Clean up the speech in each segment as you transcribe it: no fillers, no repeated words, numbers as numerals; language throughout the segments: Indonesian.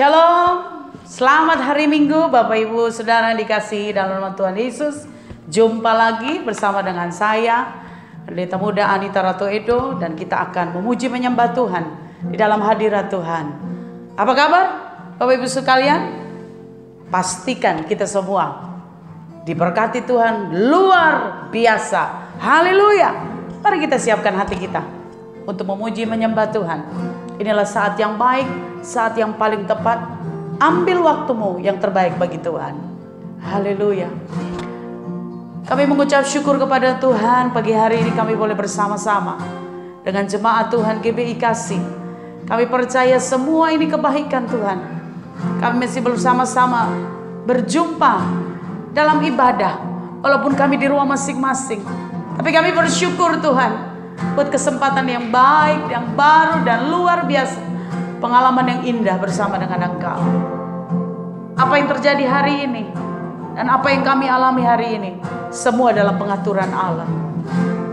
Shalom, selamat hari Minggu Bapak Ibu Saudara yang dikasihi dalam nama Tuhan Yesus. Jumpa lagi bersama dengan saya Pendeta Muda Anita Ratu Edo, dan kita akan memuji menyembah Tuhan di dalam hadirat Tuhan. Apa kabar Bapak Ibu sekalian? Pastikan kita semua diberkati Tuhan luar biasa. Haleluya. Mari kita siapkan hati kita untuk memuji menyembah Tuhan. Inilah saat yang baik, saat yang paling tepat. Ambil waktumu yang terbaik bagi Tuhan. Haleluya. Kami mengucap syukur kepada Tuhan. Pagi hari ini kami boleh bersama-sama dengan jemaat Tuhan GBI Kasih. Kami percaya semua ini kebaikan Tuhan. Kami masih bersama-sama berjumpa dalam ibadah, walaupun kami di rumah masing-masing. Tapi kami bersyukur Tuhan buat kesempatan yang baik, yang baru dan luar biasa. Pengalaman yang indah bersama dengan Engkau. Apa yang terjadi hari ini dan apa yang kami alami hari ini, semua dalam pengaturan Allah.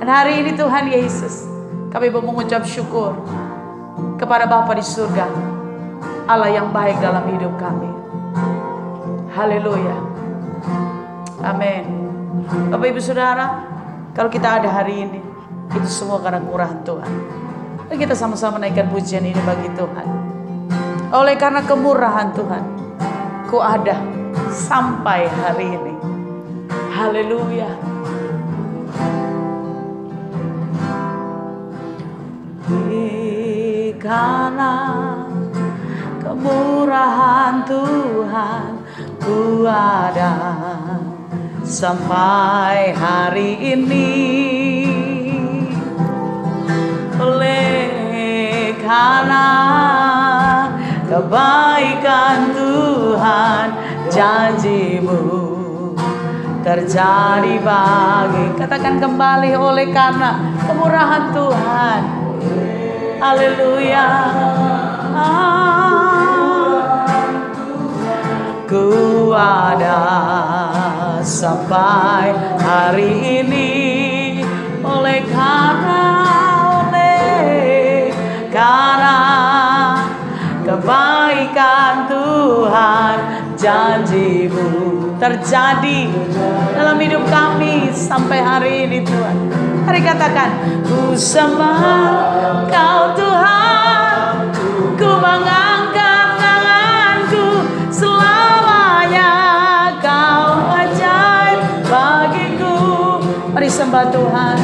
Dan hari ini Tuhan Yesus, kami mengucap syukur kepada Bapa di surga, Allah yang baik dalam hidup kami. Haleluya. Amin. Bapak Ibu Saudara, kalau kita ada hari ini, itu semua karena kemurahan Tuhan. Dan kita sama-sama naikkan pujian ini bagi Tuhan. Oleh karena kemurahan Tuhan, ku ada sampai hari ini. Haleluya. Karena kemurahan Tuhan, ku ada sampai hari ini. Oleh karena kebaikan Tuhan, janji-Mu terjadi bagi. Katakan kembali, oleh karena kemurahan Tuhan. Haleluya. Ku ada sampai hari ini. Oleh karena kebaikan Tuhan, janji-Mu terjadi dalam hidup kami sampai hari ini Tuhan. Mari katakan, ku sembah Kau Tuhan, ku mengangkat tanganku, selamanya Kau ajaib bagiku. Mari sembah Tuhan.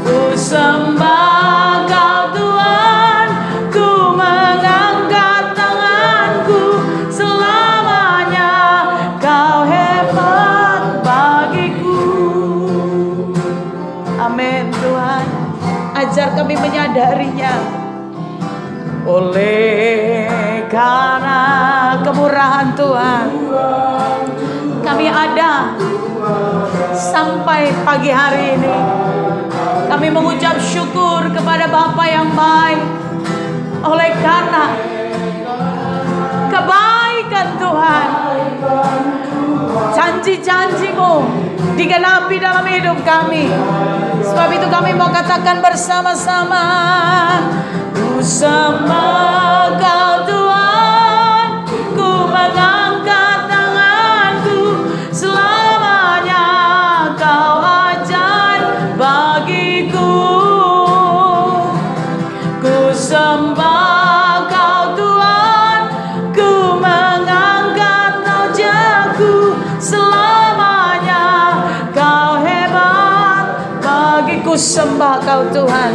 Ku sembah Kau Tuhan, ku mengangkat tanganku, selamanya Kau hebat bagiku. Amin Tuhan. Ajar kami menyadarinya. Oleh karena kemurahan Tuhan, kami ada sampai pagi hari ini. Kami mengucap syukur kepada Bapa yang baik. Oleh karena kebaikan Tuhan, janji-janji-Mu digenapi dalam hidup kami. Sebab itu kami mau katakan bersama-sama, ku sembah Kau Tuhan, ku mengangkat tanganku, selamanya Kau ajaib bagiku. Ku sembah Kau Tuhan, ku mengangkat wajahku, selamanya Kau hebat bagiku. Sembah Kau Tuhan,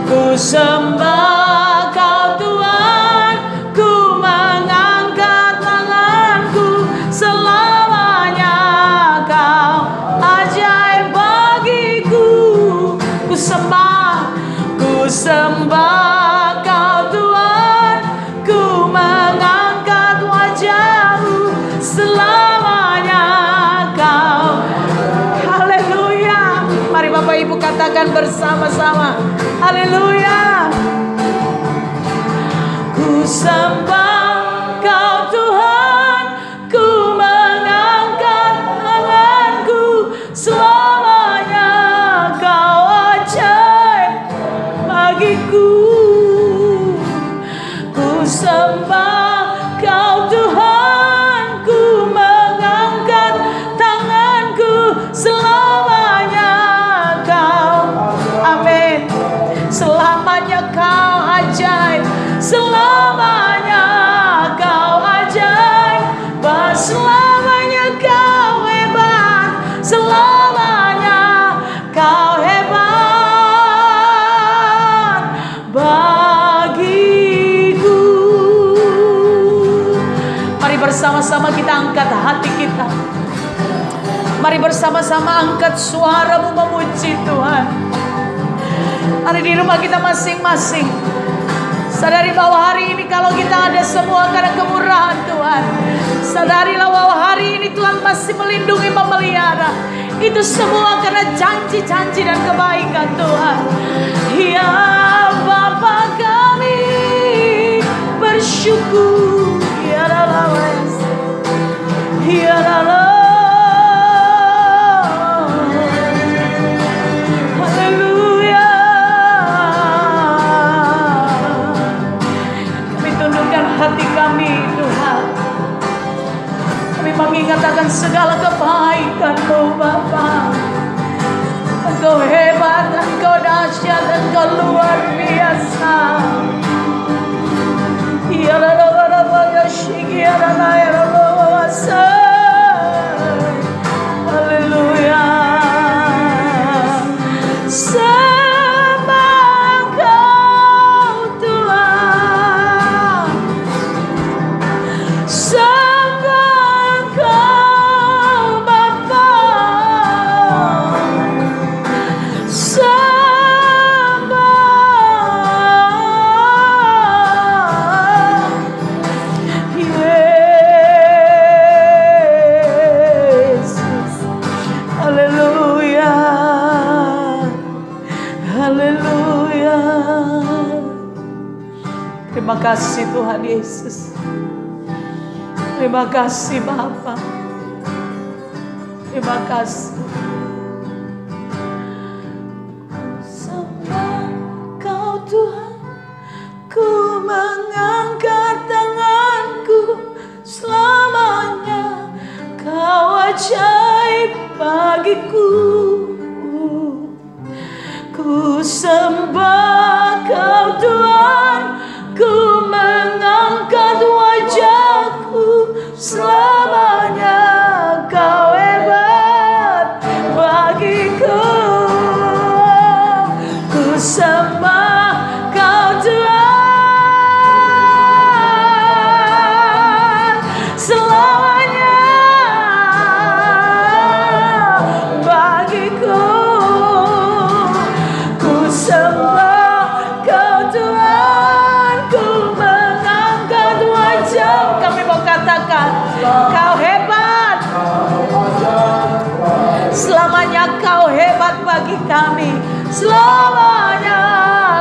ku sembah Kau Tuhan, ku mengangkat tanganku, selamanya Kau ajaib bagiku. Ku sembah Kau Tuhan, ku mengangkat wajah-Mu, selamanya Kau. Haleluya. Mari Bapak Ibu katakan bersama-sama, haleluya. Ku sembah Kau Tuhan, ku mengangkat tanganku, selamanya Kau ajaib bagiku. Ku sembah angkat hati kita. Mari bersama-sama angkat suaramu memuji Tuhan. Ada di rumah kita masing-masing. Sadari bahwa hari ini kalau kita ada semua karena kemurahan Tuhan. Sadarilah bahwa hari ini Tuhan masih melindungi, memelihara. Itu semua karena janji-janji dan kebaikan Tuhan. Ya Bapa kami bersyukur. Ya Allah, ya Allah. Hati kami Tuhan, kami mengingat akan segala kebaikan-Mu Bapa. Engkau hebat, Engkau dahsyat, Engkau luar biasa. Ya Allah, ya Syekh, ya Allah, ya Allah, haleluya. Terima kasih Tuhan Yesus. Terima kasih Bapa. Terima kasih. Sembah Kau Tuhan, ku mengangkat tanganku selamanya. Kau ajaib bagiku. Ku sembah Kau Tuhan, ku mengangkat wajahku selamanya. Kau hebat bagiku. Ku sembah Kau Tuhan selamanya bagiku. Ku sembah Kau Tuhan, ku mengangkat wajah. Kami mau katakan Kau hebat. Selamanya Kau hebat bagi kami. Selamanya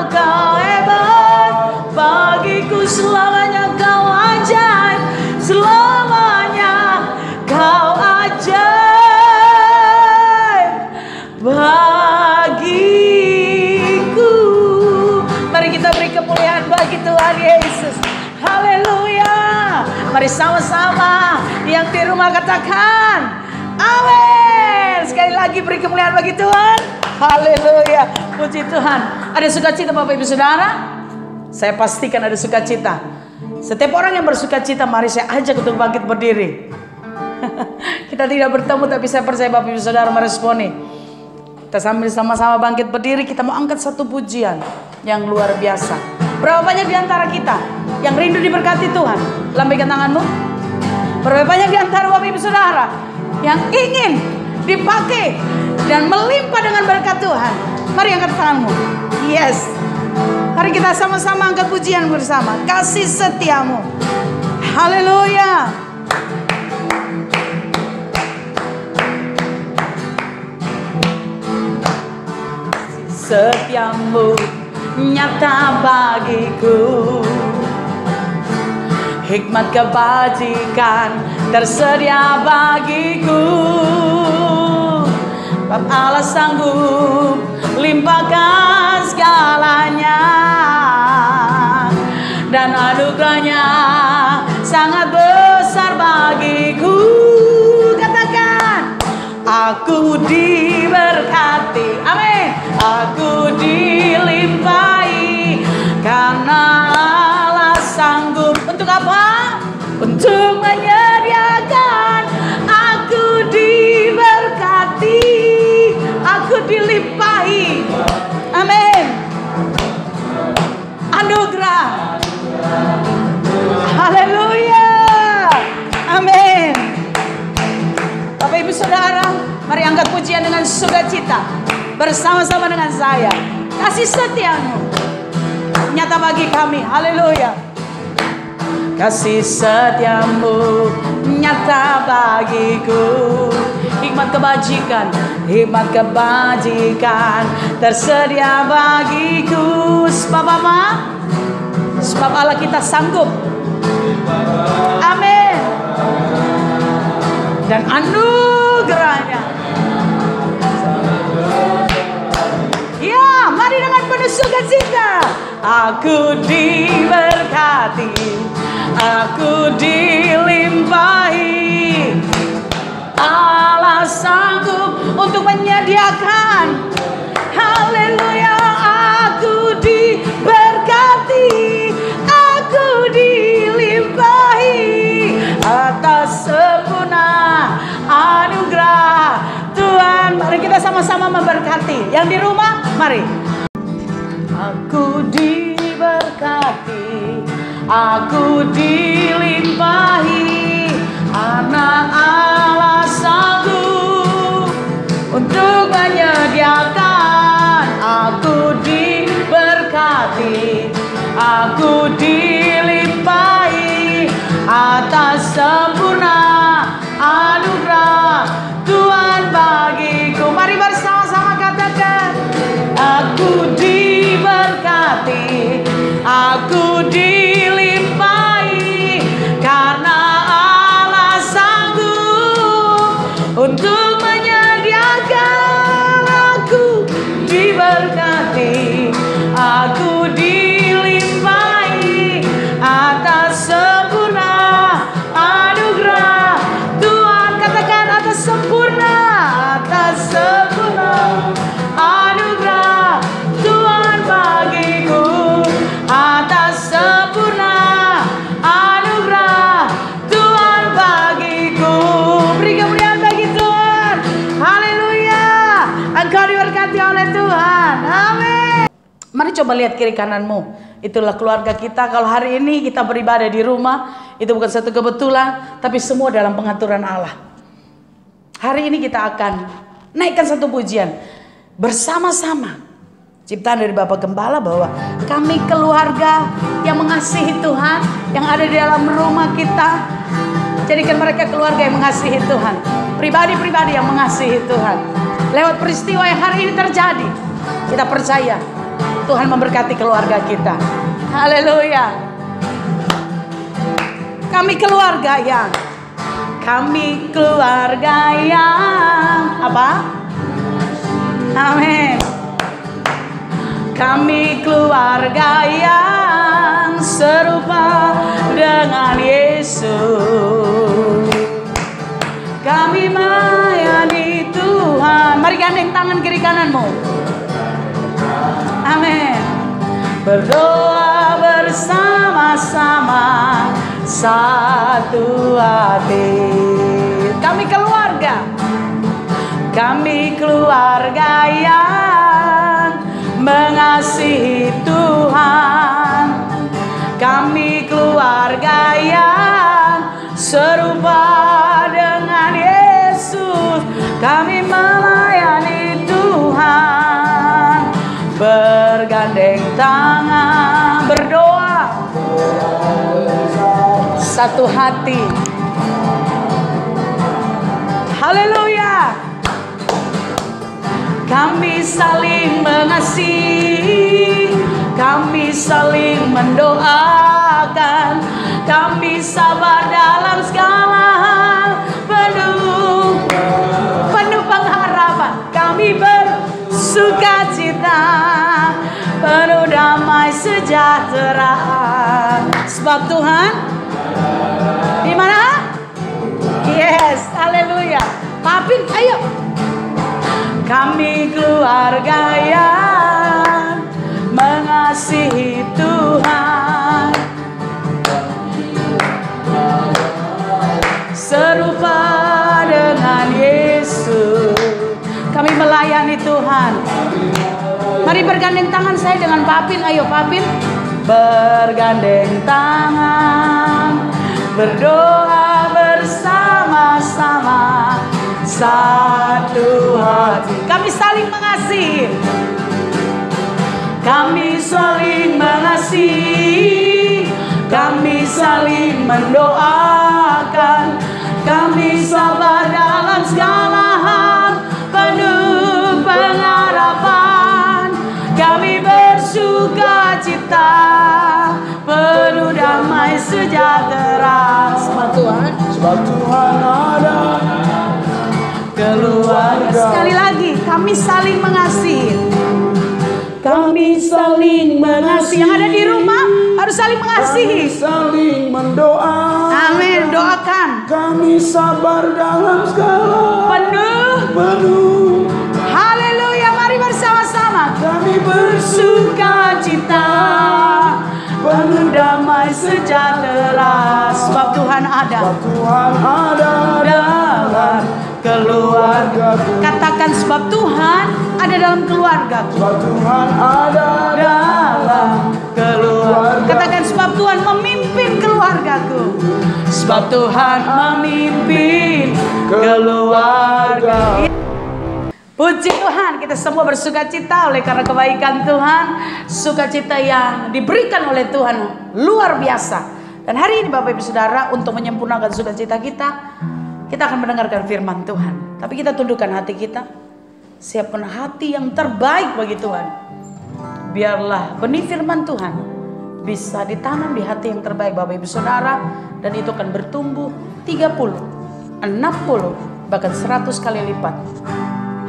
Kau hebat bagiku. Selamanya Kau ajaib. Selamanya Kau ajaib bagiku. Mari kita beri kemuliaan bagi Tuhan Yesus. Haleluya. Mari sama-sama yang di rumah katakan amin. Sekali lagi beri kemuliaan bagi Tuhan. Haleluya. Puji Tuhan. Ada sukacita Bapak Ibu Saudara? Saya pastikan ada sukacita. Setiap orang yang bersukacita, mari saya ajak untuk bangkit berdiri. Kita tidak bertemu, tapi saya percaya Bapak Ibu Saudara meresponi. Kita sambil sama-sama bangkit berdiri, kita mau angkat satu pujian yang luar biasa. Berapa banyak di antara kita yang rindu diberkati Tuhan? Lambaikan tanganmu. Berapa banyak di antara Bapak Ibu Saudara yang ingin dipakai dan melimpah dengan berkat Tuhan? Mari angkat tanganmu. Yes. Mari kita sama-sama angkat pujian bersama. Kasih setiamu. Haleluya. Setiamu nyata bagiku. Hikmat kebajikan tersedia bagiku. Bapa Allah sanggup limpahkan segalanya, dan anugerahnya sangat besar bagiku. Katakan, aku diberkati. Amin. Aku dilimpahi karena Allah sanggup. Untuk apa? Untuk menyediakan. Aku diberkati, aku dilimpahi. Amin. Anugerah. Haleluya. Amin. Bapak Ibu Saudara, mari angkat pujian dengan sukacita bersama-sama dengan saya. Kasih setiamu nyata bagi kami. Haleluya. Kasih setiamu nyata bagiku. Hikmat kebajikan tersedia bagiku. Sebab apa? Sebab Allah kita sanggup. Amin. Dan anugerahnya. Ya, mari dengan penuh sukacita. Aku diberkati, aku dilimpahi. Allah sanggup untuk menyediakan. Haleluya, aku diberkati, aku dilimpahi atas sempurna anugerah Tuhan. Mari kita sama-sama memberkati. Yang di rumah, mari. Aku diberkati, aku dilimpahi, anak Allah sanggup untuk menyediakan. Aku diberkati, aku dilimpahi atas sempurna anugerah Tuhan bagiku. Mari bersama-sama katakan, aku diberkati, aku dilimpahi karena Allah sanggup untuk menyediakan. Aku diberkati, aku dilimpahi atas sempurna anugerah Tuhan. Katakan atas sempurna anugerah Tuhan bagiku, atas sempurna anugerah Tuhan bagiku. Beri kemuliaan bagi Tuhan. Haleluya. Engkau diberkati oleh Tuhan. Amin. Mari coba lihat kiri kananmu. Itulah keluarga kita. Kalau hari ini kita beribadah di rumah, itu bukan satu kebetulan, tapi semua dalam pengaturan Allah. Hari ini kita akan naikkan satu pujian bersama-sama, ciptaan dari Bapak Gembala, bahwa kami keluarga yang mengasihi Tuhan, yang ada di dalam rumah kita, jadikan mereka keluarga yang mengasihi Tuhan, pribadi-pribadi yang mengasihi Tuhan. Lewat peristiwa yang hari ini terjadi, kita percaya Tuhan memberkati keluarga kita. Haleluya. Kami keluarga yang apa? Amin. Kami keluarga yang serupa dengan Yesus. Kami melayani Tuhan. Mari gandeng tangan kiri kananmu. Amin. Berdoa bersama-sama, satu hati. Kami keluarga yang mengasihi Tuhan. Kami keluarga yang serupa dengan Yesus. Kami melayani Tuhan, bergandeng tangan, berdoa satu hati. Haleluya. Kami saling mengasihi, kami saling mendoakan, kami sabar dalam segala hal, penuh pengharapan. Kami bersukacita, penuh damai sejahtera. Sebab Tuhan di mana? Yes, haleluya. Papin, ayo. Kami keluarga yang mengasihi Tuhan, serupa dengan Yesus. Kami melayani Tuhan. Mari bergandeng tangan saya dengan Papin. Ayo Papin. Bergandeng tangan, berdoa bersama-sama, satu hati. Kami saling mengasihi. Kami saling mengasihi. Kami saling mendoakan. Kami sabar dalam segala hal, penuh pengharapan. Kami bersuka cita, penuh damai sejahtera. Sebab Tuhan ada keluarga. Sekali lagi, kami saling mengasihi. Kami saling mengasihi. Yang ada di rumah harus saling mengasihi. Kami saling mendoa. Amin. Doakan. Kami sabar dalam segala penuh. Haleluya. Mari bersama-sama. Kami bersuka cita, penuh damai sejahtera. Sebab Tuhan ada. Sebab Tuhan ada dalam keluargaku. Katakan sebab Tuhan ada dalam keluargaku. Sebab Tuhan ada dalam keluarga. Katakan sebab Tuhan memimpin keluargaku. Sebab Tuhan memimpin keluarga. Puji Tuhan, kita semua bersuka cita oleh karena kebaikan Tuhan. Sukacita yang diberikan oleh Tuhan luar biasa. Dan hari ini Bapak Ibu Saudara, untuk menyempurnakan sukacita kita akan mendengarkan firman Tuhan. Tapi kita tundukkan hati kita. Siapkan hati yang terbaik bagi Tuhan. Biarlah benih firman Tuhan bisa ditanam di hati yang terbaik Bapak Ibu Saudara. Dan itu akan bertumbuh 30, 60, bahkan 100 kali lipat.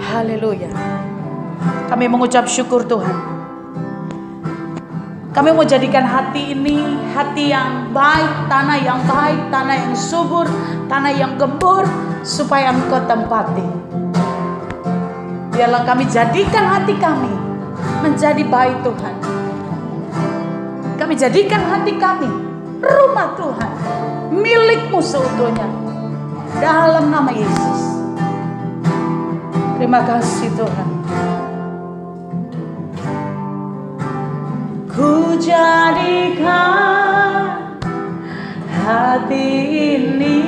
Haleluya. Kami mengucap syukur Tuhan. Kami mau jadikan hati ini hati yang baik, tanah yang baik, tanah yang subur, tanah yang gembur, supaya Engkau tempati. Biarlah kami jadikan hati kami menjadi baik Tuhan. Kami jadikan hati kami rumah Tuhan, milik-Mu seutuhnya, dalam nama Yesus. Terima kasih Tuhan. Ku jadikan hati ini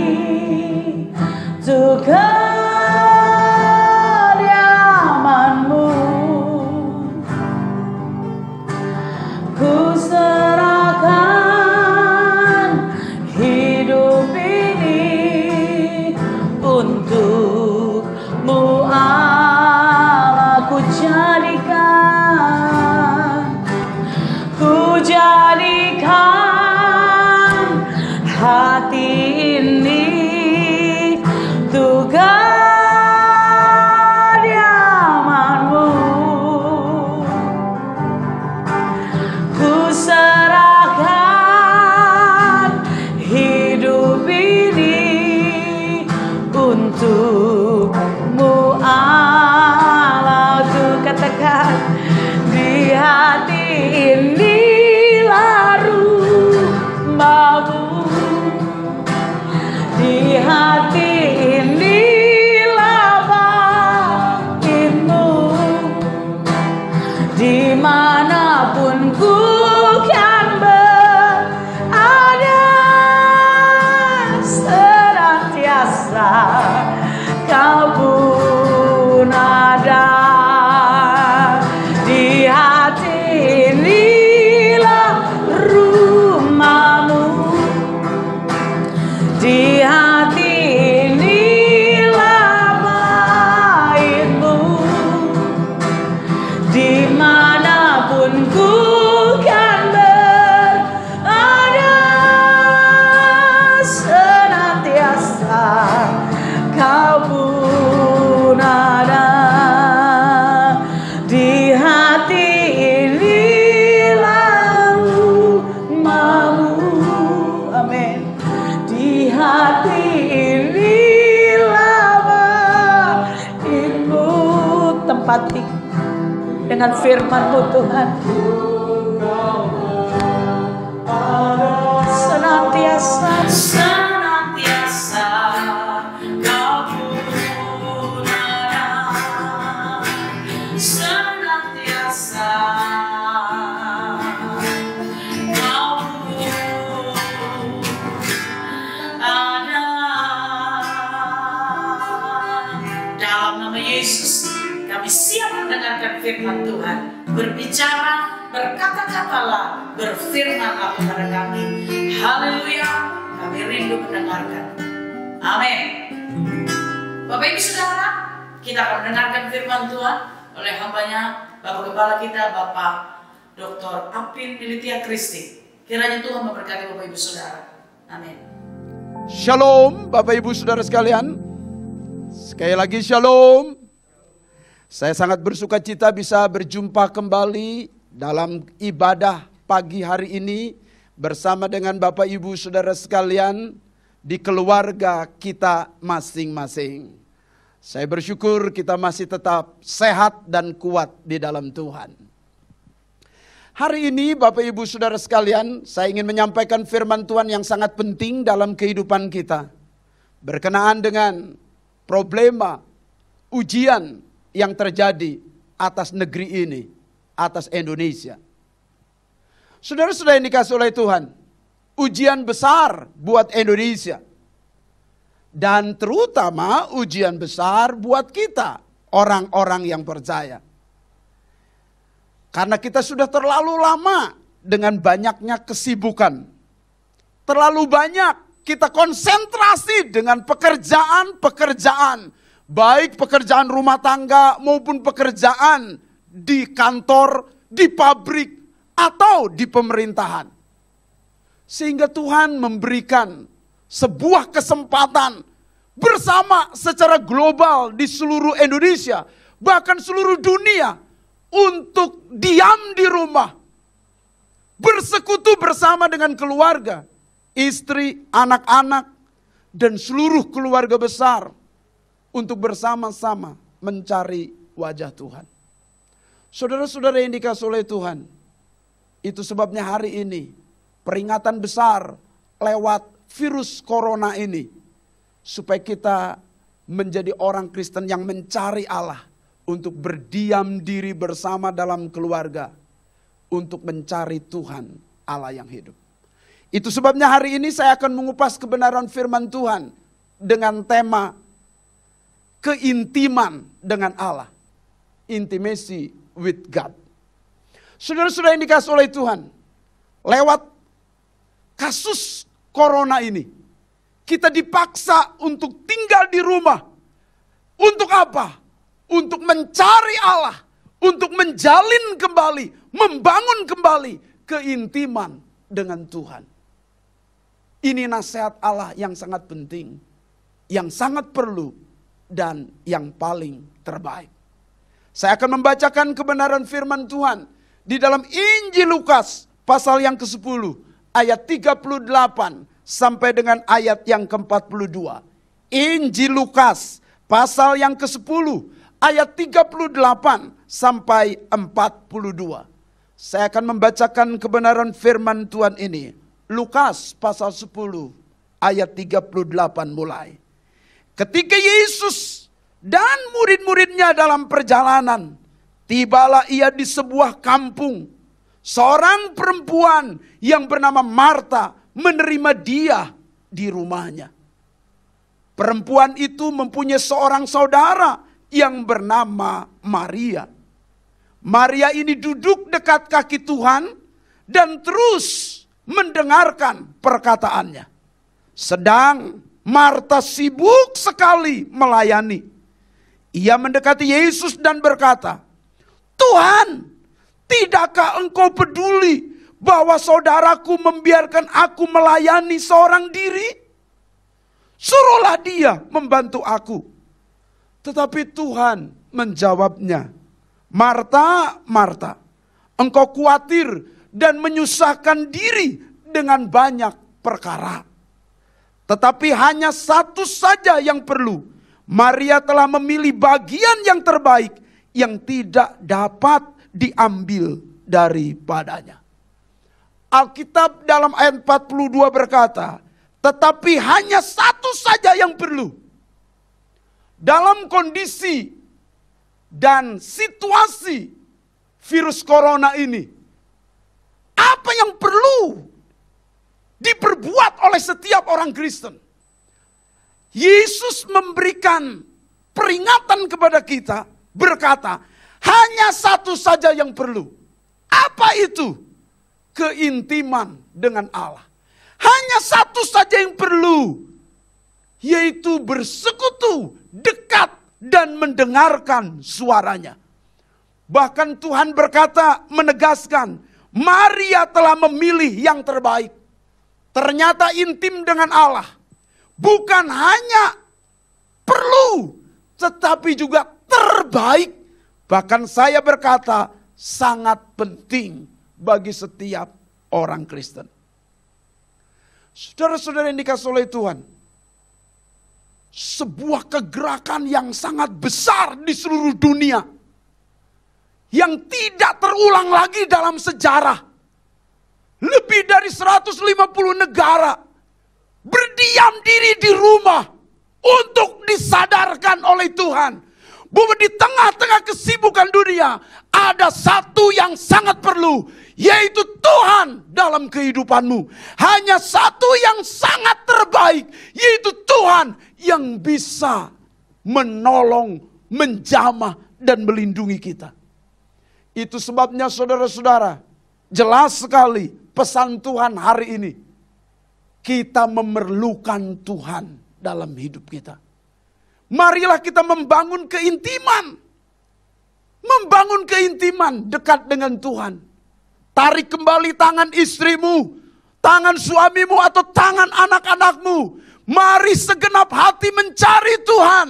untuk kediaman-Mu. Ku serahkan hidup ini untuk-Mu Allah. Ku jadikan hati ini untuk kediaman-Mu. Ku serahkan hidup ini untuk-Mu Allah. Ku katakan di hati inilah rumah-Mu. Di hati inilah bait-Mu. Dimanapun ku kan berada, senantiasa Kau pun ada. Di hati inilah rumah-Mu. Di hati inilah bait-Mu. Dimanapun ku kan berada, senantiasa Kau pun ada. Di hati inilah rumah-Mu. Amin. Di hati inilah bait-Mu. Tempati dengan firman-Mu Tuhan. Senantiasa Kau pun ada. Senantiasa Kau pun ada. Dalam nama Yesus, kami siap mendengarkan firman Tuhan. Berbicara, berkata-katalah, berfirmanlah kepada kami. Haleluya, kami rindu mendengarkan. Amin. Bapak Ibu Saudara, kita akan mendengarkan firman Tuhan oleh hambanya Bapak Kepala kita, Bapak Dr. Apin Militia Kristi. Kiranya Tuhan memberkati Bapak Ibu Saudara. Amin. Shalom Bapak Ibu Saudara sekalian. Sekali lagi shalom. Saya sangat bersuka cita bisa berjumpa kembali dalam ibadah pagi hari ini bersama dengan Bapak Ibu Saudara sekalian di keluarga kita masing-masing. Saya bersyukur kita masih tetap sehat dan kuat di dalam Tuhan. Hari ini Bapak Ibu Saudara sekalian, saya ingin menyampaikan firman Tuhan yang sangat penting dalam kehidupan kita. Berkenaan dengan problema, ujian yang terjadi atas negeri ini, atas Indonesia. Saudara-saudara yang dikasih oleh Tuhan, ujian besar buat Indonesia. Dan terutama ujian besar buat kita, orang-orang yang percaya. Karena kita sudah terlalu lama dengan banyaknya kesibukan. Terlalu banyak kita konsentrasi dengan pekerjaan-pekerjaan. Baik pekerjaan rumah tangga maupun pekerjaan di kantor, di pabrik, atau di pemerintahan. Sehingga Tuhan memberikan sebuah kesempatan bersama secara global di seluruh Indonesia, bahkan seluruh dunia, untuk diam di rumah, bersekutu bersama dengan keluarga, istri, anak-anak, dan seluruh keluarga besar untuk bersama-sama mencari wajah Tuhan. Saudara-saudara yang dikasihi oleh Tuhan, itu sebabnya hari ini peringatan besar lewat virus corona ini, supaya kita menjadi orang Kristen yang mencari Allah, untuk berdiam diri bersama dalam keluarga, untuk mencari Tuhan Allah yang hidup. Itu sebabnya hari ini saya akan mengupas kebenaran firman Tuhan dengan tema keintiman dengan Allah. Intimacy with God. Saudara-saudara yang dikasihi oleh Tuhan, lewat kasus corona ini, kita dipaksa untuk tinggal di rumah. Untuk apa? Untuk mencari Allah, untuk menjalin kembali, membangun kembali keintiman dengan Tuhan. Ini nasihat Allah yang sangat penting, yang sangat perlu, dan yang paling terbaik. Saya akan membacakan kebenaran firman Tuhan di dalam Injil Lukas pasal yang ke-10 ayat 38 sampai dengan ayat yang ke-42. Injil Lukas pasal yang ke-10 ayat 38 sampai 42. Saya akan membacakan kebenaran firman Tuhan ini. Lukas pasal 10 ayat 38 mulai. Ketika Yesus dan murid-muridnya dalam perjalanan, tibalah ia di sebuah kampung. Seorang perempuan yang bernama Marta menerima dia di rumahnya. Perempuan itu mempunyai seorang saudara yang bernama Maria. Maria ini duduk dekat kaki Tuhan dan terus mendengarkan perkataannya. Sedang Marta sibuk sekali melayani. Ia mendekati Yesus dan berkata, "Tuhan, tidakkah engkau peduli bahwa saudaraku membiarkan aku melayani seorang diri? Suruhlah dia membantu aku." Tetapi Tuhan menjawabnya, "Marta, Marta, engkau khawatir dan menyusahkan diri dengan banyak perkara. Tetapi hanya satu saja yang perlu. Maria telah memilih bagian yang terbaik yang tidak dapat diambil daripadanya." Alkitab dalam ayat 42 berkata, tetapi hanya satu saja yang perlu. Dalam kondisi dan situasi virus corona ini, apa yang perlu diperbuat oleh setiap orang Kristen? Yesus memberikan peringatan kepada kita berkata, hanya satu saja yang perlu. Apa itu? Keintiman dengan Allah. Hanya satu saja yang perlu, yaitu bersekutu, dekat, dan mendengarkan suaranya. Bahkan Tuhan berkata, menegaskan, Maria telah memilih yang terbaik. Ternyata intim dengan Allah bukan hanya perlu, tetapi juga terbaik. Bahkan saya berkata, sangat penting bagi setiap orang Kristen. Saudara-saudara yang dikasihi oleh Tuhan, sebuah kegerakan yang sangat besar di seluruh dunia, yang tidak terulang lagi dalam sejarah. Lebih dari 150 negara berdiam diri di rumah untuk disadarkan oleh Tuhan bahwa di tengah-tengah kesibukan dunia ada satu yang sangat perlu, yaitu Tuhan dalam kehidupanmu. Hanya satu yang sangat terbaik, yaitu Tuhan yang bisa menolong, menjamah, dan melindungi kita. Itu sebabnya saudara-saudara, jelas sekali pesan Tuhan hari ini. Kita memerlukan Tuhan dalam hidup kita. Marilah kita membangun keintiman. Membangun keintiman dekat dengan Tuhan. Tarik kembali tangan istrimu, tangan suamimu, atau tangan anak-anakmu. Mari segenap hati mencari Tuhan.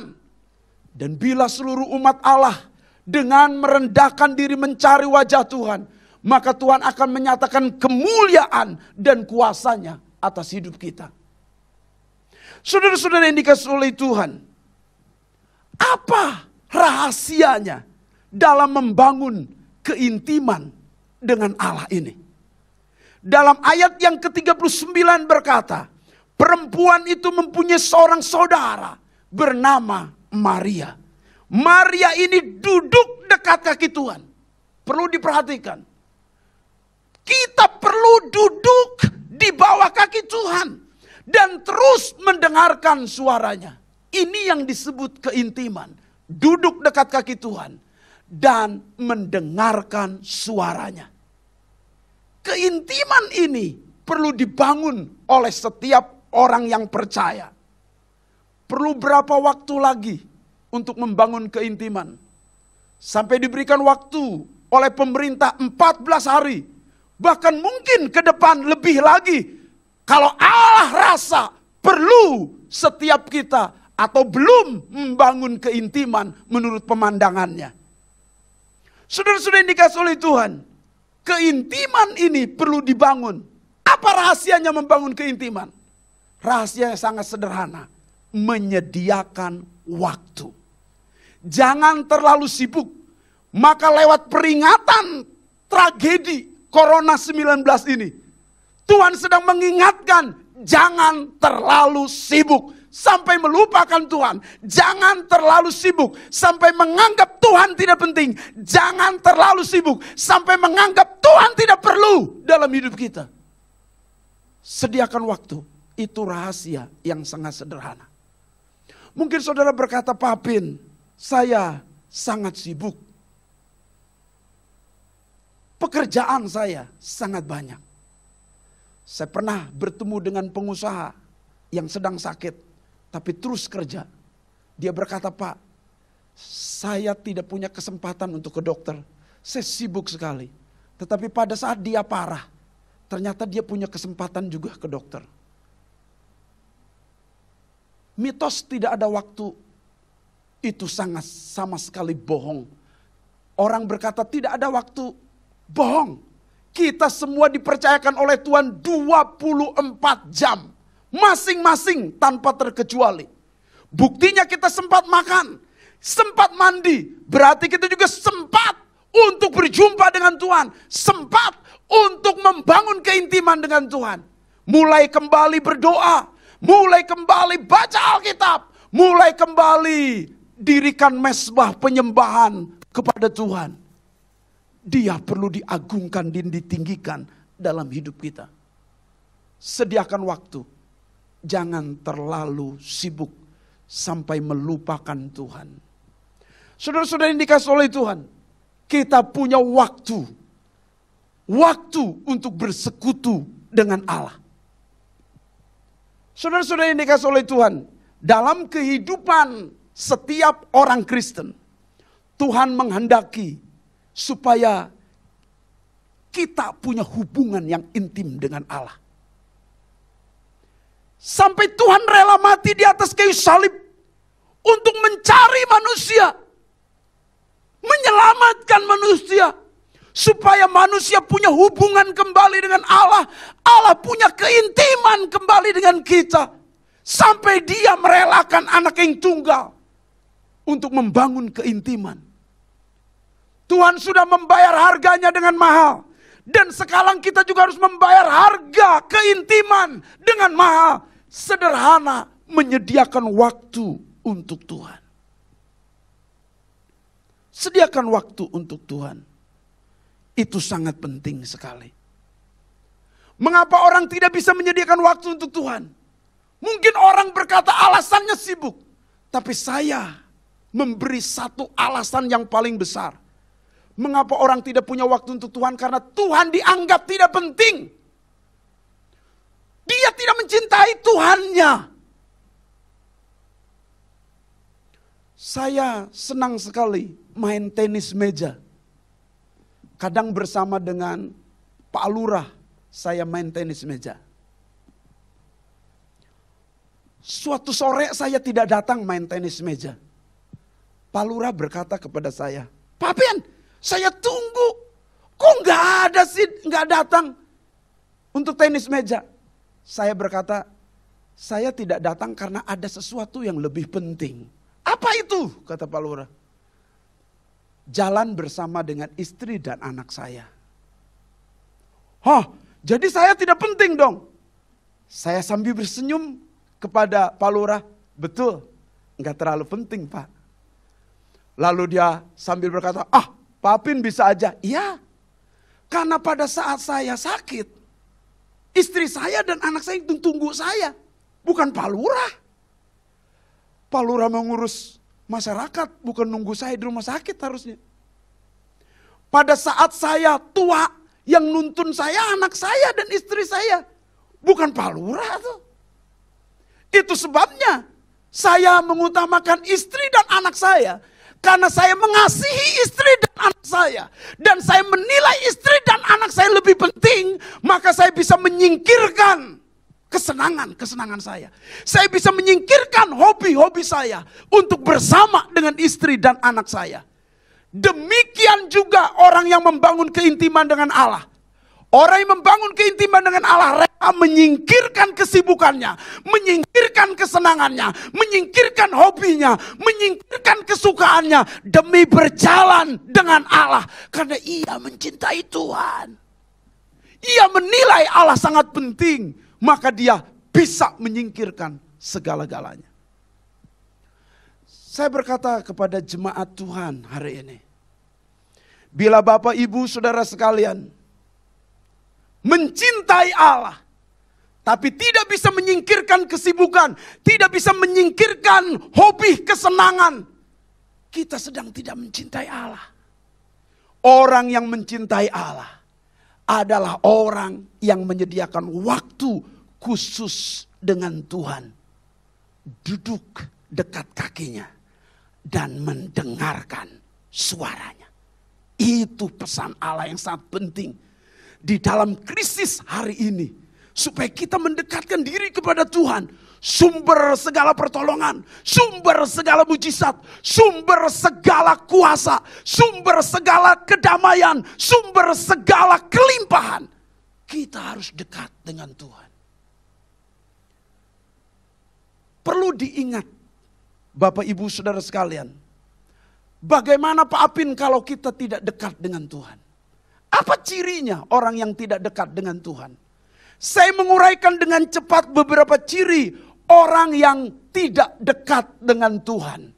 Dan bila seluruh umat Allah dengan merendahkan diri mencari wajah Tuhan, maka Tuhan akan menyatakan kemuliaan dan kuasanya atas hidup kita. Saudara-saudara yang dikasihi oleh Tuhan, apa rahasianya dalam membangun keintiman dengan Allah ini? Dalam ayat yang ke-39 berkata, perempuan itu mempunyai seorang saudara bernama Maria. Maria ini duduk dekat kaki Tuhan. Perlu diperhatikan. Kita perlu duduk di bawah kaki Tuhan dan terus mendengarkan suaranya. Ini yang disebut keintiman. Duduk dekat kaki Tuhan dan mendengarkan suaranya. Keintiman ini perlu dibangun oleh setiap orang yang percaya. Perlu berapa waktu lagi untuk membangun keintiman? Sampai diberikan waktu oleh pemerintah 14 hari. Bahkan mungkin ke depan lebih lagi. Kalau Allah rasa perlu setiap kita atau belum membangun keintiman menurut pemandangannya. Saudara-saudara yang dikasihi oleh Tuhan, keintiman ini perlu dibangun. Apa rahasianya membangun keintiman? Rahasianya sangat sederhana. Menyediakan waktu. Jangan terlalu sibuk. Maka lewat peringatan tragedi Corona-19 ini, Tuhan sedang mengingatkan, jangan terlalu sibuk sampai melupakan Tuhan. Jangan terlalu sibuk sampai menganggap Tuhan tidak penting. Jangan terlalu sibuk sampai menganggap Tuhan tidak perlu dalam hidup kita. Sediakan waktu, itu rahasia yang sangat sederhana. Mungkin saudara berkata, Pak Pin, saya sangat sibuk. Pekerjaan saya sangat banyak. Saya pernah bertemu dengan pengusaha yang sedang sakit, tapi terus kerja. Dia berkata, Pak, saya tidak punya kesempatan untuk ke dokter. Saya sibuk sekali. Tetapi pada saat dia parah, ternyata dia punya kesempatan juga ke dokter. Mitos tidak ada waktu itu sangat sama sekali bohong. Orang berkata tidak ada waktu, bohong. Kita semua dipercayakan oleh Tuhan 24 jam. Masing-masing tanpa terkecuali. Buktinya kita sempat makan, sempat mandi. Berarti kita juga sempat untuk berjumpa dengan Tuhan. Sempat untuk membangun keintiman dengan Tuhan. Mulai kembali berdoa. Mulai kembali baca Alkitab. Mulai kembali dirikan mezbah penyembahan kepada Tuhan. Dia perlu diagungkan dan ditinggikan dalam hidup kita. Sediakan waktu. Jangan terlalu sibuk. sampai melupakan Tuhan. Saudara-saudara yang dikasihi oleh Tuhan, kita punya waktu untuk bersekutu dengan Allah. Saudara-saudara yang dikasihi oleh Tuhan, dalam kehidupan setiap orang Kristen, Tuhan menghendaki supaya kita punya hubungan yang intim dengan Allah. Sampai Tuhan rela mati di atas kayu salib untuk mencari manusia, menyelamatkan manusia, supaya manusia punya hubungan kembali dengan Allah. Allah punya keintiman kembali dengan kita. Sampai Dia merelakan anak yang tunggal untuk membangun keintiman. Tuhan sudah membayar harganya dengan mahal. Dan sekarang kita juga harus membayar harga keintiman dengan mahal. Sederhana, menyediakan waktu untuk Tuhan. Sediakan waktu untuk Tuhan. Itu sangat penting sekali. Mengapa orang tidak bisa menyediakan waktu untuk Tuhan? Mungkin orang berkata alasannya sibuk. Tapi saya memberi satu alasan yang paling besar. Mengapa orang tidak punya waktu untuk Tuhan? Karena Tuhan dianggap tidak penting. Dia tidak mencintai Tuhannya. Saya senang sekali main tenis meja. Kadang bersama dengan Pak Lurah, saya main tenis meja. Suatu sore saya tidak datang main tenis meja. Pak Lurah berkata kepada saya, "Pak Ben, saya tunggu. Kok nggak ada sih, nggak datang untuk tenis meja?" Saya berkata, "Saya tidak datang karena ada sesuatu yang lebih penting." "Apa itu?" kata Pak Lurah. "Jalan bersama dengan istri dan anak saya." "Hah, jadi saya tidak penting dong?" Saya sambil bersenyum kepada Pak Lurah, "Betul, enggak terlalu penting, Pak." Lalu dia sambil berkata, Pak Pin bisa aja. "Iya, karena pada saat saya sakit, istri saya dan anak saya itu tunggu saya, bukan Pak Lurah. Pak Lurah mengurus masyarakat, bukan nunggu saya di rumah sakit harusnya. Pada saat saya tua, yang nuntun saya anak saya dan istri saya, bukan Pak Lurah tuh. Itu sebabnya saya mengutamakan istri dan anak saya. Karena saya mengasihi istri dan anak saya. Dan saya menilai istri dan anak saya lebih penting. Maka saya bisa menyingkirkan kesenangan saya. Saya bisa menyingkirkan hobi-hobi saya. Untuk bersama dengan istri dan anak saya. Demikian juga orang yang membangun keintiman dengan Allah. Orang yang membangun keintiman dengan Allah rela menyingkirkan kesibukannya, menyingkirkan kesenangannya, menyingkirkan hobinya, menyingkirkan kesukaannya demi berjalan dengan Allah. Karena ia mencintai Tuhan. Ia menilai Allah sangat penting, maka dia bisa menyingkirkan segala-galanya. Saya berkata kepada jemaat Tuhan hari ini, bila Bapak Ibu Saudara sekalian mencintai Allah, tapi tidak bisa menyingkirkan kesibukan, tidak bisa menyingkirkan hobi kesenangan, kita sedang tidak mencintai Allah. Orang yang mencintai Allah adalah orang yang menyediakan waktu khusus dengan Tuhan. Duduk dekat kakinya dan mendengarkan suaranya. Itu pesan Allah yang sangat penting di dalam krisis hari ini, supaya kita mendekatkan diri kepada Tuhan, sumber segala pertolongan, sumber segala mujizat, sumber segala kuasa, sumber segala kedamaian, sumber segala kelimpahan. Kita harus dekat dengan Tuhan. Perlu diingat, Bapak Ibu Saudara sekalian, bagaimana Pak Apin kalau kita tidak dekat dengan Tuhan? Apa cirinya orang yang tidak dekat dengan Tuhan? Saya menguraikan dengan cepat beberapa ciri orang yang tidak dekat dengan Tuhan.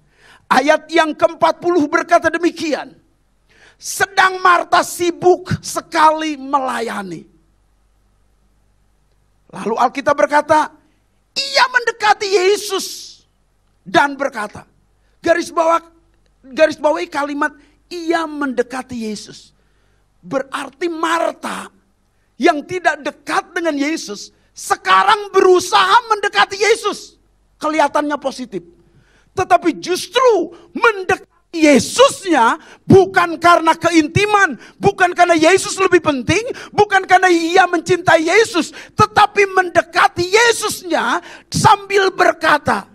Ayat yang ke-40 berkata demikian. Sedang Marta sibuk sekali melayani. Lalu Alkitab berkata, ia mendekati Yesus dan berkata. Garis bawahi kalimat ia mendekati Yesus. Berarti Marta yang tidak dekat dengan Yesus sekarang berusaha mendekati Yesus. Kelihatannya positif. Tetapi justru mendekati Yesusnya bukan karena keintiman, bukan karena Yesus lebih penting, bukan karena ia mencintai Yesus, tetapi mendekati Yesusnya sambil berkata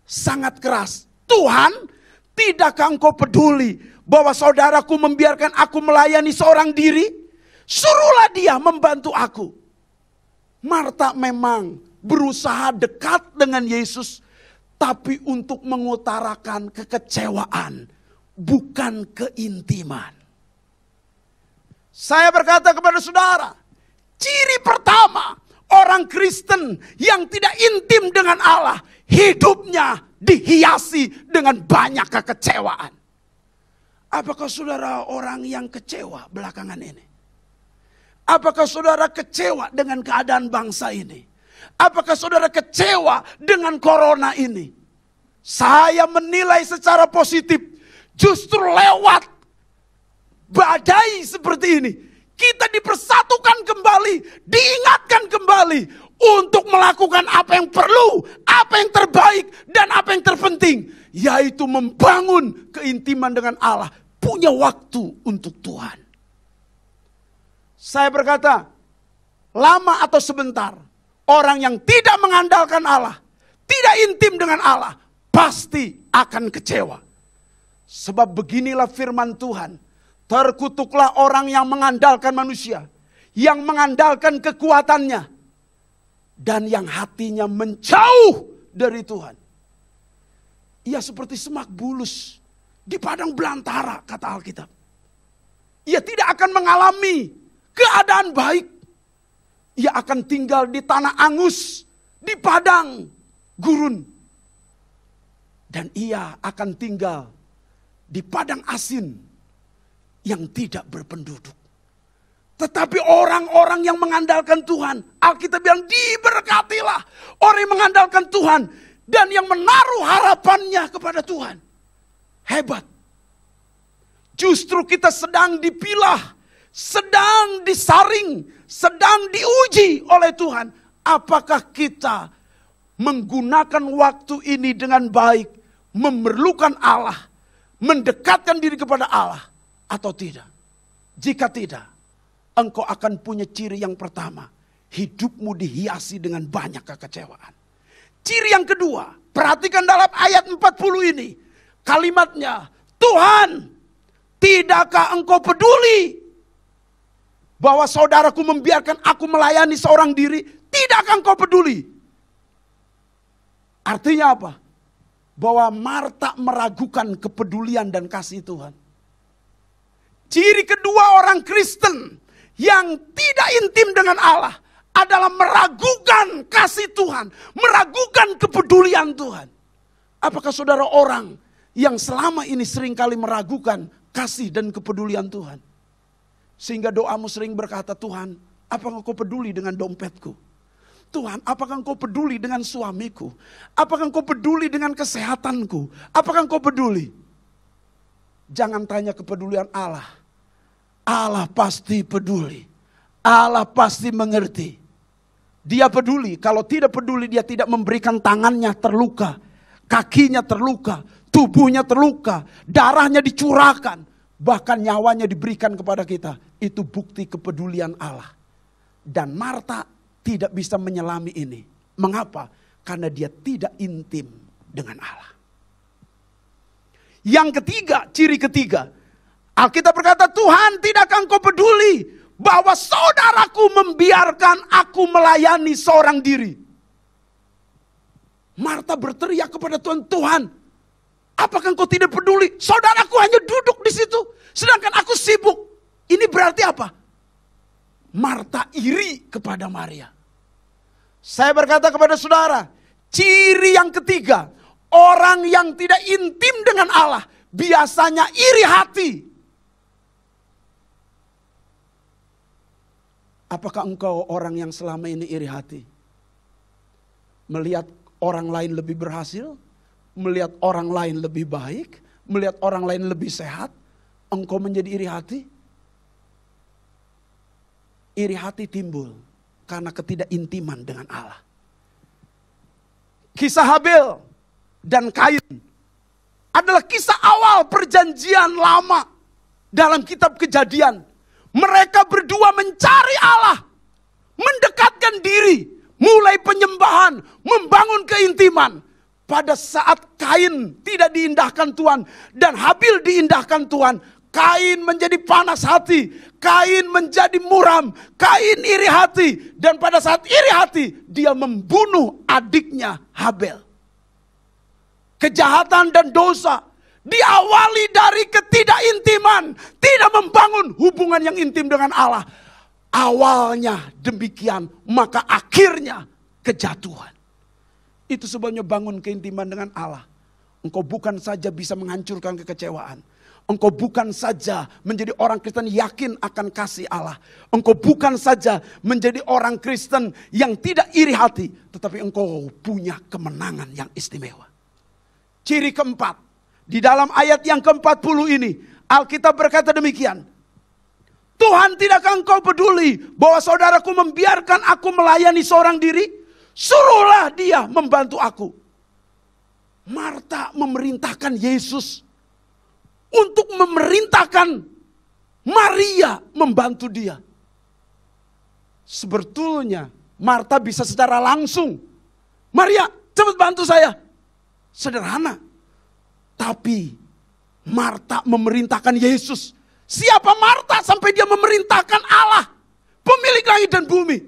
sangat keras, Tuhan, tidakkah engkau peduli bahwa saudaraku membiarkan aku melayani seorang diri? Suruhlah dia membantu aku. Marta memang berusaha dekat dengan Yesus, tapi untuk mengutarakan kekecewaan, bukan keintiman. Saya berkata kepada saudara, ciri pertama orang Kristen yang tidak intim dengan Allah, hidupnya dihiasi dengan banyak kekecewaan. Apakah saudara orang yang kecewa belakangan ini? Apakah saudara kecewa dengan keadaan bangsa ini? Apakah saudara kecewa dengan corona ini? Saya menilai secara positif, justru lewat badai seperti ini, kita dipersatukan kembali, diingatkan kembali untuk melakukan apa yang perlu, apa yang terbaik, dan apa yang terpenting, yaitu membangun keintiman dengan Allah, punya waktu untuk Tuhan. Saya berkata, lama atau sebentar, orang yang tidak mengandalkan Allah, tidak intim dengan Allah, pasti akan kecewa. Sebab beginilah firman Tuhan, terkutuklah orang yang mengandalkan manusia, yang mengandalkan kekuatannya, dan yang hatinya menjauh dari Tuhan. Ia seperti semak bulus di padang belantara, kata Alkitab. Ia tidak akan mengalami keadaan baik. Ia akan tinggal di tanah angus, di padang gurun. Dan ia akan tinggal di padang asin yang tidak berpenduduk. Tetapi orang-orang yang mengandalkan Tuhan, Alkitab bilang diberkatilah orang yang mengandalkan Tuhan dan yang menaruh harapannya kepada Tuhan. Hebat. Justru kita sedang dipilah, sedang disaring, sedang diuji oleh Tuhan. Apakah kita menggunakan waktu ini dengan baik, memerlukan Allah, mendekatkan diri kepada Allah atau tidak? Jika tidak, engkau akan punya ciri yang pertama, hidupmu dihiasi dengan banyak kekecewaan. Ciri yang kedua, perhatikan dalam ayat 40 ini, kalimatnya, Tuhan, tidakkah engkau peduli bahwa saudaraku membiarkan aku melayani seorang diri? Tidakkah engkau peduli? Artinya apa? Bahwa Marta meragukan kepedulian dan kasih Tuhan. Ciri kedua orang Kristen yang tidak intim dengan Allah adalah meragukan kasih Tuhan, meragukan kepedulian Tuhan. Apakah saudara orang yang selama ini seringkali meragukan kasih dan kepedulian Tuhan? Sehingga doamu sering berkata, Tuhan, apakah engkau peduli dengan dompetku? Tuhan, apakah engkau peduli dengan suamiku? Apakah engkau peduli dengan kesehatanku? Apakah engkau peduli? Jangan tanya kepedulian Allah. Allah pasti peduli. Allah pasti mengerti. Dia peduli. Kalau tidak peduli, dia tidak memberikan tangannya terluka, kakinya terluka, tubuhnya terluka, darahnya dicurahkan, bahkan nyawanya diberikan kepada kita. Itu bukti kepedulian Allah. Dan Marta tidak bisa menyelami ini. Mengapa? Karena dia tidak intim dengan Allah. Yang ketiga, ciri ketiga, Alkitab berkata, Tuhan, tidakkah engkau peduli bahwa saudaraku membiarkan aku melayani seorang diri? Marta berteriak kepada Tuhan, Tuhan, apakah engkau tidak peduli? Saudaraku hanya duduk di situ, sedangkan aku sibuk. Ini berarti apa? Marta iri kepada Maria. Saya berkata kepada saudara, ciri yang ketiga, orang yang tidak intim dengan Allah biasanya iri hati. Apakah engkau orang yang selama ini iri hati? Melihat orang lain lebih berhasil, melihat orang lain lebih baik, melihat orang lain lebih sehat, engkau menjadi iri hati? Iri hati timbul karena ketidakintiman dengan Allah. Kisah Habel dan Kain adalah kisah awal perjanjian lama dalam kitab Kejadian. Mereka berdua mencari Allah, mendekatkan diri, mulai penyembahan, membangun keintiman. Pada saat Kain tidak diindahkan Tuhan dan Habil diindahkan Tuhan, Kain menjadi panas hati, Kain menjadi muram, Kain iri hati. Dan pada saat iri hati, dia membunuh adiknya Habel. Kejahatan dan dosa diawali dari ketidakintiman, tidak membangun hubungan yang intim dengan Allah. Awalnya demikian, maka akhirnya kejatuhan. Itu sebabnya bangun keintiman dengan Allah. Engkau bukan saja bisa menghancurkan kekecewaan. Engkau bukan saja menjadi orang Kristen yakin akan kasih Allah. Engkau bukan saja menjadi orang Kristen yang tidak iri hati. Tetapi engkau punya kemenangan yang istimewa. Ciri keempat. Di dalam ayat yang ke-40 ini. Alkitab berkata demikian. Tuhan, tidakkah engkau peduli bahwa saudaraku membiarkan aku melayani seorang diri? Suruhlah dia membantu aku. Marta memerintahkan Yesus untuk memerintahkan Maria membantu dia. Sebetulnya Marta bisa secara langsung, Maria cepat bantu saya. Sederhana. Tapi Marta memerintahkan Yesus. Siapa Marta sampai dia memerintahkan Allah, pemilik langit dan bumi?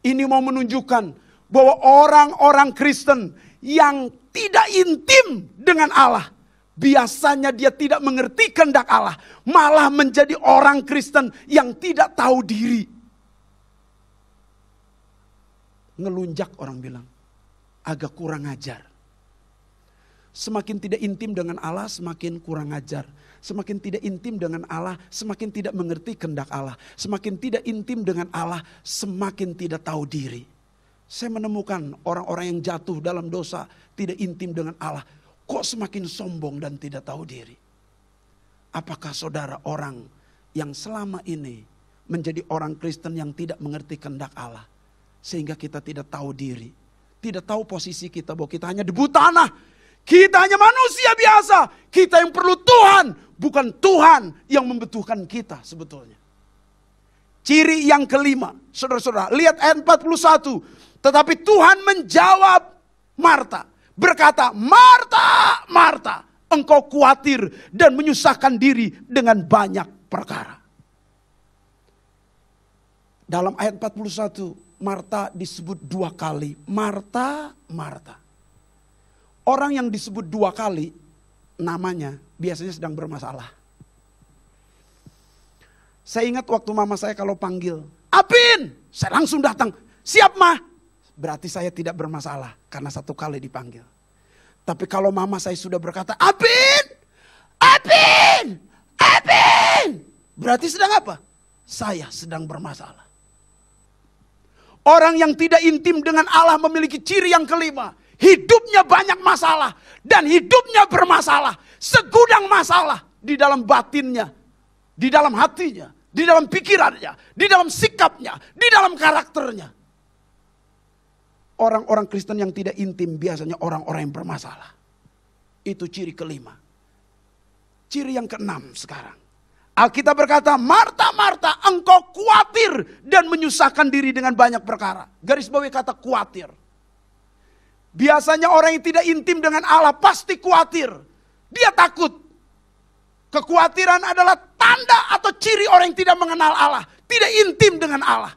Ini mau menunjukkan bahwa orang-orang Kristen yang tidak intim dengan Allah, biasanya dia tidak mengerti kehendak Allah, malah menjadi orang Kristen yang tidak tahu diri. Ngelunjak orang bilang, agak kurang ajar. Semakin tidak intim dengan Allah, semakin kurang ajar. Semakin tidak intim dengan Allah, semakin tidak mengerti kehendak Allah. Semakin tidak intim dengan Allah, semakin tidak tahu diri. Saya menemukan orang-orang yang jatuh dalam dosa, tidak intim dengan Allah. Kok semakin sombong dan tidak tahu diri? Apakah saudara orang yang selama ini menjadi orang Kristen yang tidak mengerti kehendak Allah? Sehingga kita tidak tahu diri. Tidak tahu posisi kita, bahwa kita hanya debu tanah. Kita hanya manusia biasa. Kita yang perlu Tuhan, bukan Tuhan yang membutuhkan kita sebetulnya. Ciri yang kelima, saudara-saudara, lihat ayat 41. Tetapi Tuhan menjawab Marta, berkata, Marta, Marta, engkau khawatir dan menyusahkan diri dengan banyak perkara. Dalam ayat 41, Marta disebut 2 kali. Marta, Marta. Orang yang disebut 2 kali namanya biasanya sedang bermasalah. Saya ingat waktu mama saya kalau panggil, Apin, saya langsung datang. Siap mah. Berarti saya tidak bermasalah karena 1 kali dipanggil. Tapi kalau mama saya sudah berkata, Apin, Apin, Apin. Berarti sedang apa? Saya sedang bermasalah. Orang yang tidak intim dengan Allah memiliki ciri yang kelima. Hidupnya banyak masalah dan hidupnya bermasalah. Segudang masalah di dalam batinnya, di dalam hatinya, di dalam pikirannya, di dalam sikapnya, di dalam karakternya. Orang-orang Kristen yang tidak intim biasanya orang-orang yang bermasalah. Itu ciri kelima. Ciri yang keenam sekarang. Alkitab berkata, Marta, Marta, engkau khawatir dan menyusahkan diri dengan banyak perkara. Garis bawahi kata khawatir. Biasanya orang yang tidak intim dengan Allah pasti khawatir. Dia takut. Kekhawatiran adalah tanda atau ciri orang yang tidak mengenal Allah. Tidak intim dengan Allah.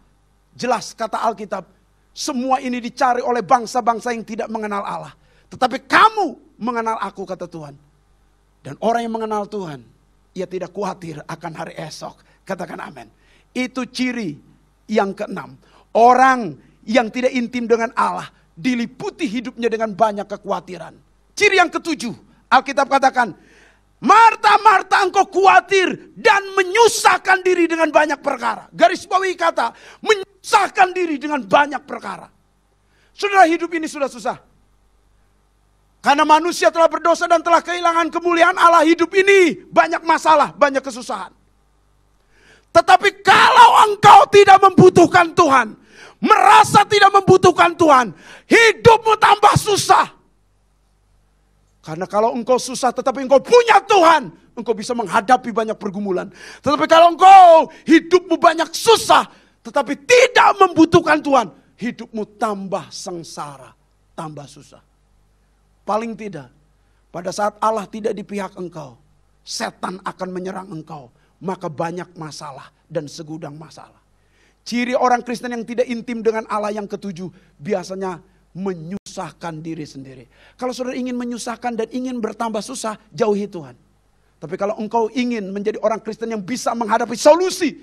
Jelas kata Alkitab. Semua ini dicari oleh bangsa-bangsa yang tidak mengenal Allah. Tetapi kamu mengenal aku, kata Tuhan. Dan orang yang mengenal Tuhan, ia tidak khawatir akan hari esok. Katakan amin. Itu ciri yang keenam. Orang yang tidak intim dengan Allah diliputi hidupnya dengan banyak kekhawatiran. Ciri yang ketujuh, Alkitab katakan, Marta, Marta, engkau khawatir dan menyusahkan diri dengan banyak perkara. Garis bawahi kata, menyusahkan diri dengan banyak perkara. Saudara, hidup ini sudah susah. Karena manusia telah berdosa dan telah kehilangan kemuliaan Allah, hidup ini banyak masalah, banyak kesusahan. Tetapi kalau engkau tidak membutuhkan Tuhan, merasa tidak membutuhkan Tuhan, hidupmu tambah susah. Karena kalau engkau susah tetapi engkau punya Tuhan, engkau bisa menghadapi banyak pergumulan. Tetapi kalau engkau hidupmu banyak susah tetapi tidak membutuhkan Tuhan, hidupmu tambah sengsara, tambah susah. Paling tidak, pada saat Allah tidak di pihak engkau, setan akan menyerang engkau. Maka banyak masalah dan segudang masalah. Ciri orang Kristen yang tidak intim dengan Allah yang ketujuh, biasanya menyusahkan diri sendiri. Kalau saudara ingin menyusahkan dan ingin bertambah susah, jauhi Tuhan. Tapi kalau engkau ingin menjadi orang Kristen yang bisa menghadapi solusi,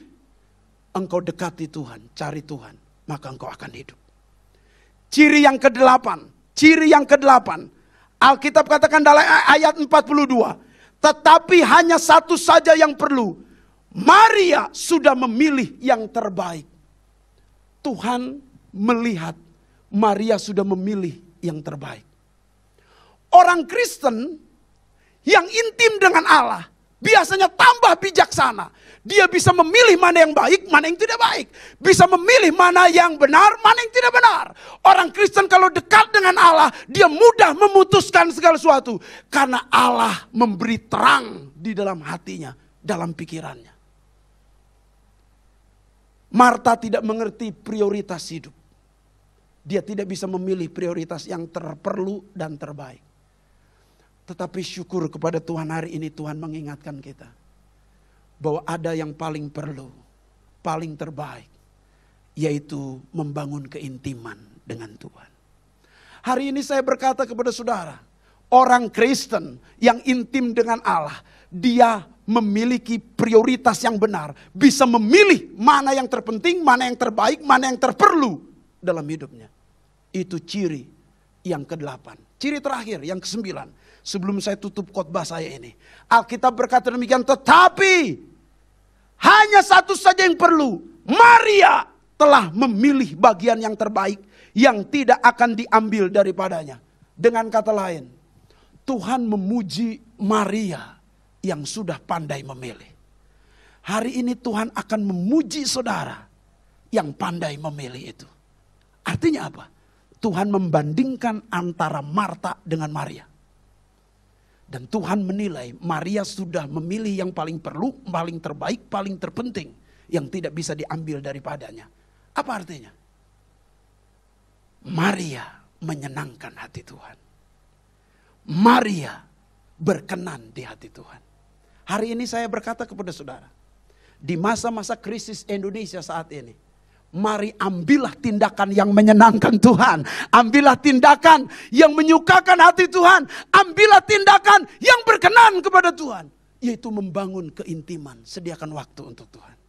engkau dekati Tuhan, cari Tuhan, maka engkau akan hidup. Ciri yang ke-8, Alkitab katakan dalam ayat 42, tetapi hanya satu saja yang perlu. Maria sudah memilih yang terbaik. Tuhan melihat Maria sudah memilih yang terbaik. Orang Kristen yang intim dengan Allah biasanya tambah bijaksana. Dia bisa memilih mana yang baik, mana yang tidak baik. Bisa memilih mana yang benar, mana yang tidak benar. Orang Kristen kalau dekat dengan Allah, dia mudah memutuskan segala sesuatu. Karena Allah memberi terang di dalam hatinya, dalam pikirannya. Marta tidak mengerti prioritas hidup. Dia tidak bisa memilih prioritas yang terperlu dan terbaik. Tetapi syukur kepada Tuhan, hari ini Tuhan mengingatkan kita bahwa ada yang paling perlu, paling terbaik, yaitu membangun keintiman dengan Tuhan. Hari ini saya berkata kepada saudara, orang Kristen yang intim dengan Allah, dia memiliki prioritas yang benar, bisa memilih mana yang terpenting, mana yang terbaik, mana yang terperlu dalam hidupnya. Itu ciri yang ke-8. Ciri terakhir, yang ke-9. Sebelum saya tutup khotbah saya ini, Alkitab berkata demikian, tetapi hanya satu saja yang perlu. Maria telah memilih bagian yang terbaik, yang tidak akan diambil daripadanya. Dengan kata lain, Tuhan memuji Maria yang sudah pandai memilih. Hari ini Tuhan akan memuji saudara yang pandai memilih itu. Artinya apa? Tuhan membandingkan antara Marta dengan Maria. Dan Tuhan menilai Maria sudah memilih yang paling perlu, paling terbaik, paling terpenting. Yang tidak bisa diambil daripadanya. Apa artinya? Maria menyenangkan hati Tuhan. Maria berkenan di hati Tuhan. Hari ini saya berkata kepada saudara, di masa-masa krisis Indonesia saat ini, mari ambillah tindakan yang menyenangkan Tuhan. Ambillah tindakan yang menyukakan hati Tuhan. Ambillah tindakan yang berkenan kepada Tuhan. Yaitu membangun keintiman. Sediakan waktu untuk Tuhan.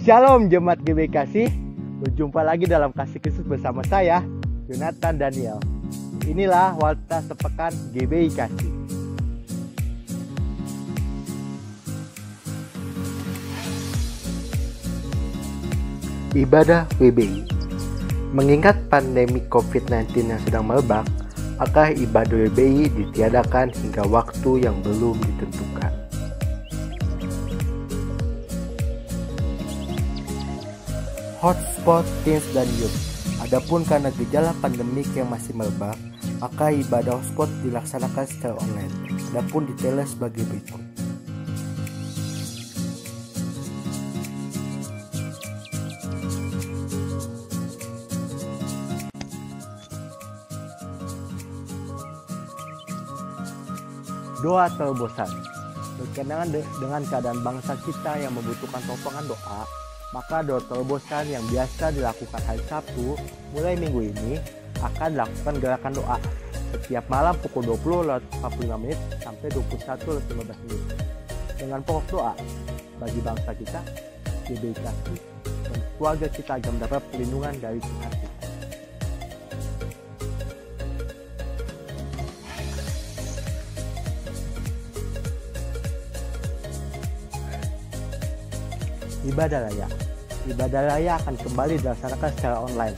Shalom Jemaat GBI Kasih. Berjumpa lagi dalam Kasih Kristus bersama saya, Jonathan Daniel. Inilah Warta Sepekan GBI Kasih. Ibadah WBI. Mengingat pandemi COVID-19 yang sedang merebak, maka ibadah WBI ditiadakan hingga waktu yang belum ditentukan. Hotspot teens dan youth. Adapun karena gejala pandemik yang masih merebak, maka ibadah hotspot dilaksanakan secara online. Adapun detailnya sebagai berikut. Doa terobosan. Berkenaan dengan keadaan bangsa kita yang membutuhkan topangan doa, maka doa terobosan yang biasa dilakukan hari Sabtu mulai minggu ini akan dilakukan gerakan doa setiap malam pukul 20.45 sampai 21.15 dengan pokok doa bagi bangsa kita, GBI Kasih, dan keluarga kita agar mendapat perlindungan dari Tuhan kita. Ibadah raya. Ibadah raya akan kembali dilaksanakan secara online.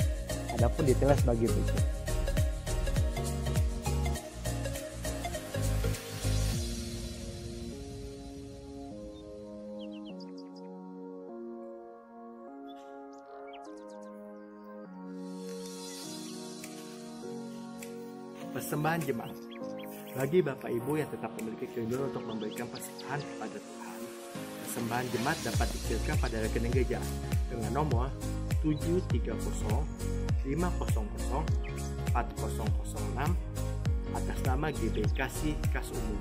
Adapun detailnya sebagai berikut. Persembahan jemaat. Bagi Bapak Ibu yang tetap memiliki kerinduan untuk memberikan persembahan kepada Tuhan, persembahan jemaat dapat dikirimkan pada rekening gereja dengan nomor 730 500 4006 atas nama GBKSI Kas Umum.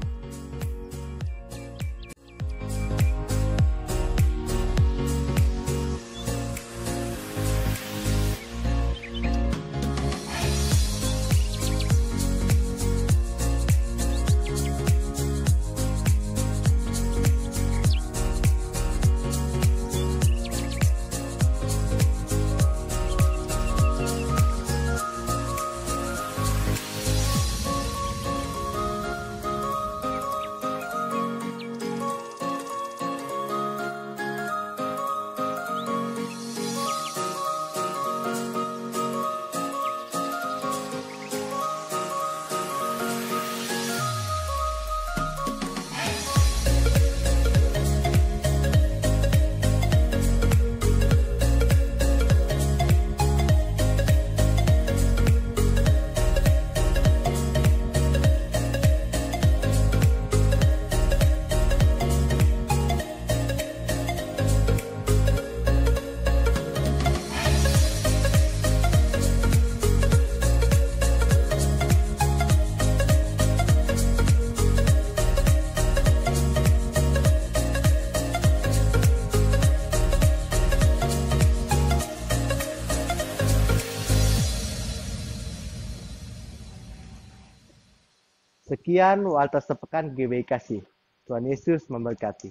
Sekian warta sepekan GBKSI. Tuhan Yesus memberkati.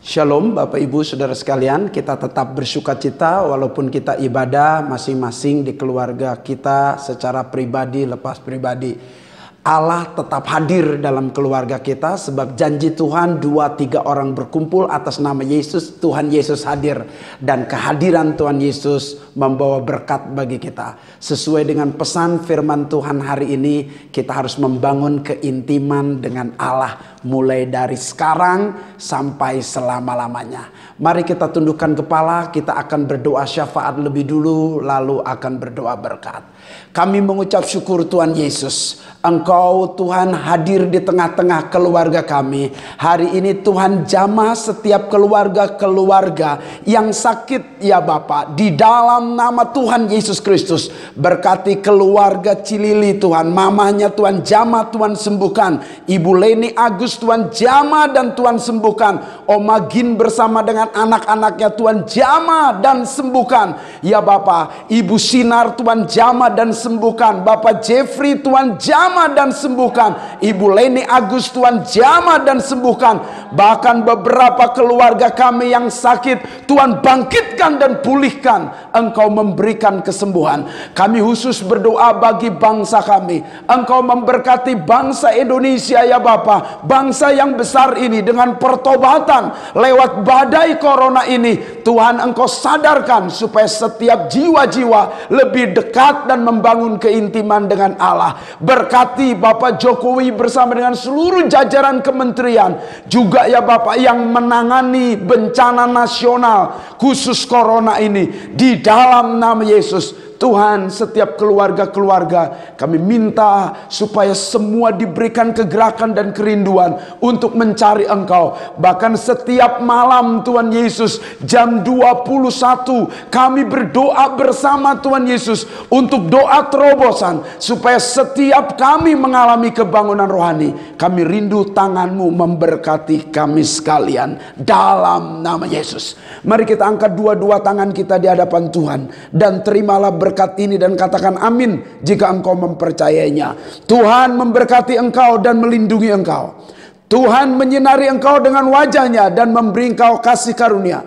Shalom Bapak Ibu Saudara sekalian, kita tetap bersukacita walaupun kita ibadah masing-masing di keluarga kita secara pribadi lepas pribadi. Allah tetap hadir dalam keluarga kita sebab janji Tuhan 2-3 orang berkumpul atas nama Yesus, Tuhan Yesus hadir. Dan kehadiran Tuhan Yesus membawa berkat bagi kita. Sesuai dengan pesan firman Tuhan hari ini, kita harus membangun keintiman dengan Allah mulai dari sekarang sampai selama-lamanya. Mari kita tundukkan kepala, kita akan berdoa syafaat lebih dulu, lalu akan berdoa berkat. Kami mengucap syukur Tuhan Yesus, Engkau Tuhan hadir di tengah-tengah keluarga kami. Hari ini Tuhan jamah setiap keluarga-keluarga yang sakit ya Bapa. Di dalam nama Tuhan Yesus Kristus, berkati keluarga Cilili Tuhan. Mamanya Tuhan jamah, Tuhan sembuhkan. Ibu Leni Agus Tuhan jamah dan Tuhan sembuhkan. Oma Gin bersama dengan anak-anaknya Tuhan jamah dan sembuhkan. Ya Bapa, Ibu Sinar Tuhan jamah dan sembuhkan. Bapak Jeffrey Tuhan jamah dan sembuhkan. Ibu Leni Agus Tuhan jamah dan sembuhkan. Bahkan beberapa keluarga kami yang sakit Tuhan bangkitkan dan pulihkan. Engkau memberikan kesembuhan. Kami khusus berdoa bagi bangsa kami. Engkau memberkati bangsa Indonesia ya Bapa. Bangsa yang besar ini dengan pertobatan lewat badai corona ini. Tuhan Engkau sadarkan supaya setiap jiwa-jiwa lebih dekat dan membangun keintiman dengan Allah. Berkati Bapak Jokowi bersama dengan seluruh jajaran kementerian. Juga ya Bapak yang menangani bencana nasional khusus corona ini. Di dalam nama Yesus. Tuhan, setiap keluarga-keluarga kami minta supaya semua diberikan kegerakan dan kerinduan untuk mencari Engkau. Bahkan setiap malam Tuhan Yesus jam 21 kami berdoa bersama Tuhan Yesus untuk doa terobosan supaya setiap kami mengalami kebangunan rohani. Kami rindu tangan-Mu memberkati kami sekalian dalam nama Yesus. Mari kita angkat dua-dua tangan kita di hadapan Tuhan dan terimalah berkat ini dan katakan amin jika engkau mempercayainya. Tuhan memberkati engkau dan melindungi engkau. Tuhan menyinari engkau dengan wajahnya dan memberi engkau kasih karunia.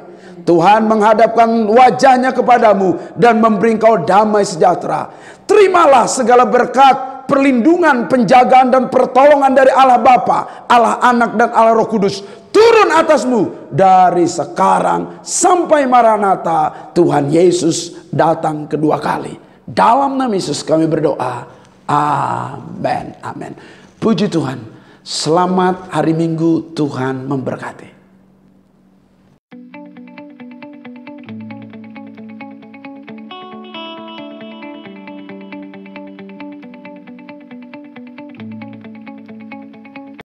Tuhan menghadapkan wajahnya kepadamu dan memberi engkau damai sejahtera. Terimalah segala berkat, perlindungan, penjagaan dan pertolongan dari Allah Bapa, Allah Anak dan Allah Roh Kudus turun atasmu dari sekarang sampai Maranatha, Tuhan Yesus datang kedua kali. Dalam nama Yesus kami berdoa. Amin. Amin. Puji Tuhan. Selamat hari Minggu, Tuhan memberkati.